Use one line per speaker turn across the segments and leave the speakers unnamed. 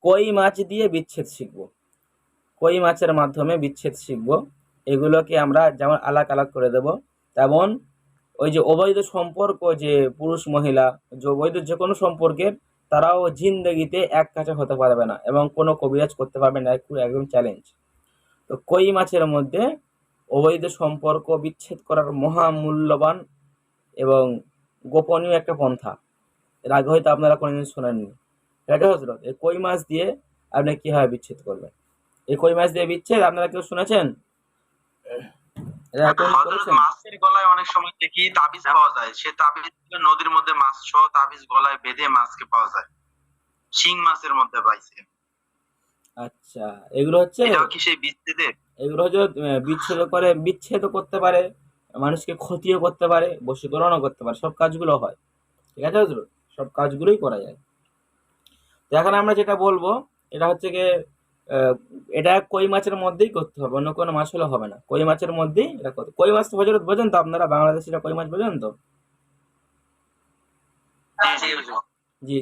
কই মাছ দিয়ে বিচ্ছেদ শিখব, কই মাছের মাধ্যমে বিচ্ছেদ শিখব। এগুলোকে আমরা যেমন আলাগ আলাগ করে দেব, তেমন ওই যে অবৈধ সম্পর্ক, যে পুরুষ মহিলা যে অবৈধ যে কোনো সম্পর্কের, তারাও জিন্দেগিতে এক কাছে হতে পারবে না এবং কোনো কবিরাজ করতে পারবে না, একদম চ্যালেঞ্জ। তো কই মাছের মধ্যে অবৈধ সম্পর্ক বিচ্ছেদ করার মহামূল্যবান এবং গোপনীয় একটা পন্থা, এর আগে হয়তো আপনারা কোনোদিন শোনেননি। এটা হচ্ছে এই কই মাছ দিয়ে আপনি কিভাবে বিচ্ছেদ করবেন। এই কই মাছ দিয়ে বিচ্ছেদ আপনারা কেউ শুনেছেন?
মাছের গলায় অনেক সময় দেখি তাবিজ পাওয়া যায়, সে তাবিজ নদীর মধ্যে মাছ সহ তাবিজ গলায় বেঁধে মাছকে পাওয়া যায়, শিং মাছের মধ্যে পাইছে।
আচ্ছা, এগুলো হচ্ছে
কি সেই বিচ্ছেদের?
এগুলো হচ্ছে বিচ্ছেদ করতে পারে, মানুষকে ক্ষতিও করতে পারে, বশীকরণও করতে পারে, সব কাজগুলো হয়। ঠিক আছে হুজুর, সব কাজগুলোই করা যায়। তো এখন আমরা যেটা বলবো এটা হচ্ছে গিয়ে এটা কই মাছের মধ্যেই করতে হবে, অন্য কোনো মাছ হলে হবে না, কই মাছের মধ্যেই এটা করতে। কই মাছ তো হজরত বোঝেন তো আপনারা, বাংলাদেশিরা কই মাছ বোঝেন তো? জি,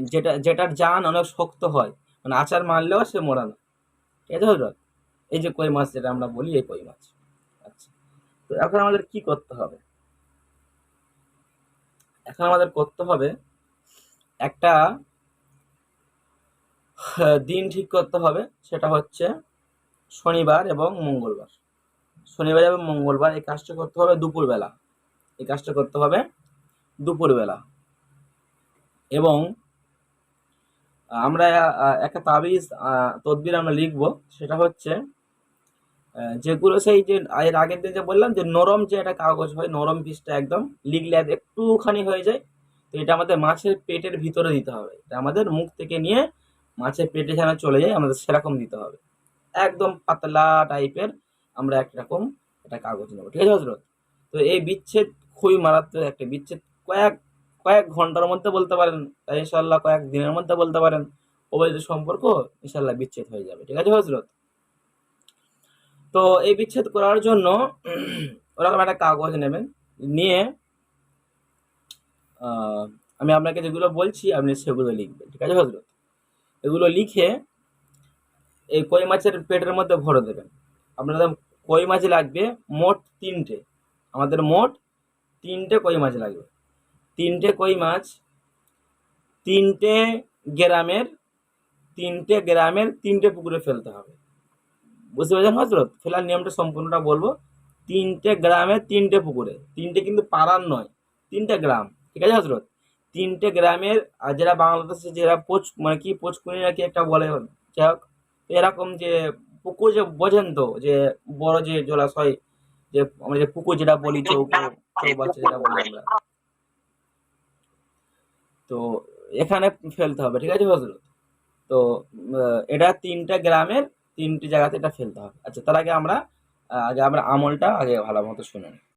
যেটার জান অনেক শক্ত হয়, মানে আচার মারলেও সে মরে না। ঠিক আছে হজরত, এই যে কই মাছ যেটা আমরা বলি, এই কই মাছ। আচ্ছা, তো এখন আমাদের কি করতে হবে? এখন আমাদের করতে হবে একটা দিন ঠিক করতে হবে, সেটা হচ্ছে শনিবার এবং মঙ্গলবার। শনিবার এবং মঙ্গলবার এই কাজটা করতে হবে দুপুরবেলা, এই কাজটা করতে হবে দুপুরবেলা। এবং আমরা একটা তাবিজ তদবির আমরা লিখবো, সেটা হচ্ছে যেগুলো সেই যে এর আগের দিন যে বললাম যে নরম যে একটা কাগজ হয়, নরম পিসটা একদম লিখলে একটুখানি হয়ে যায়। তো এটা আমাদের মাছের পেটের ভিতরে দিতে হবে, এটা আমাদের মুখ থেকে নিয়ে মাছের পেটে যেন চলে যায়, আমাদের সেরকম দিতে হবে, একদম পাতলা টাইপের আমরা একরকম একটা কাগজ নেবো। ঠিক আছে হজরত? তো এই বিচ্ছেদ খুবই মারাত্মক একটা বিচ্ছেদ, কয়েক কয়েক ঘন্টার মধ্যে বলতে পারেন, তাই ইনশাল্লাহ কয়েক দিনের মধ্যে বলতে পারেন, অবৈধ সম্পর্ক ইনশাল্লাহ বিচ্ছেদ হয়ে যাবে। ঠিক আছে হজরত? তো এই বিচ্ছেদ করার জন্য ওরকম একটা কাগজ নেবেন, নিয়ে আমি আপনাকে যেগুলো বলছি আপনি সেগুলো লিখবেন। ঠিক আছে হজরত? এগুলো লিখে এই কই মাছের পেটের মধ্যে ভরে দেবেন। আপনাদের কই মাছ লাগবে মোট 3টে, আমাদের মোট 3টে কই মাছ লাগবে। 3টে কই মাছ 3টে গ্রামের 3টে পুকুরে ফেলতে হবে। বুঝতে পেরেছেন হজরত? ফেলার নিয়মটা সম্পূর্ণটা বলবো। 3টে গ্রামে 3টে পুকুরে, 3টে কিন্তু পাড়ার নয়, 3টে গ্রাম। ঠিক আছে হজরত? 3টে গ্রামের, আর যারা বাংলাদেশে যারা মানে কি পোচকুনি নাকি একটা বলে, যাই হোক, এরকম যে পুকুর যে বোঝেন তো, যে বড় যে জলাশয়, যে আমরা যে পুকুর যেটা বলি, চৌবাচ্চা যেটা বলি আমরা, তো এখানে ফেলতে হবে। ঠিক আছে হজরত? তো এটা 3টে গ্রামের 3টে জায়গাতে এটা ফেলতে হবে। আচ্ছা, তার আগে আমরা আমলটা আগে ভালো মতো শুনে নিই।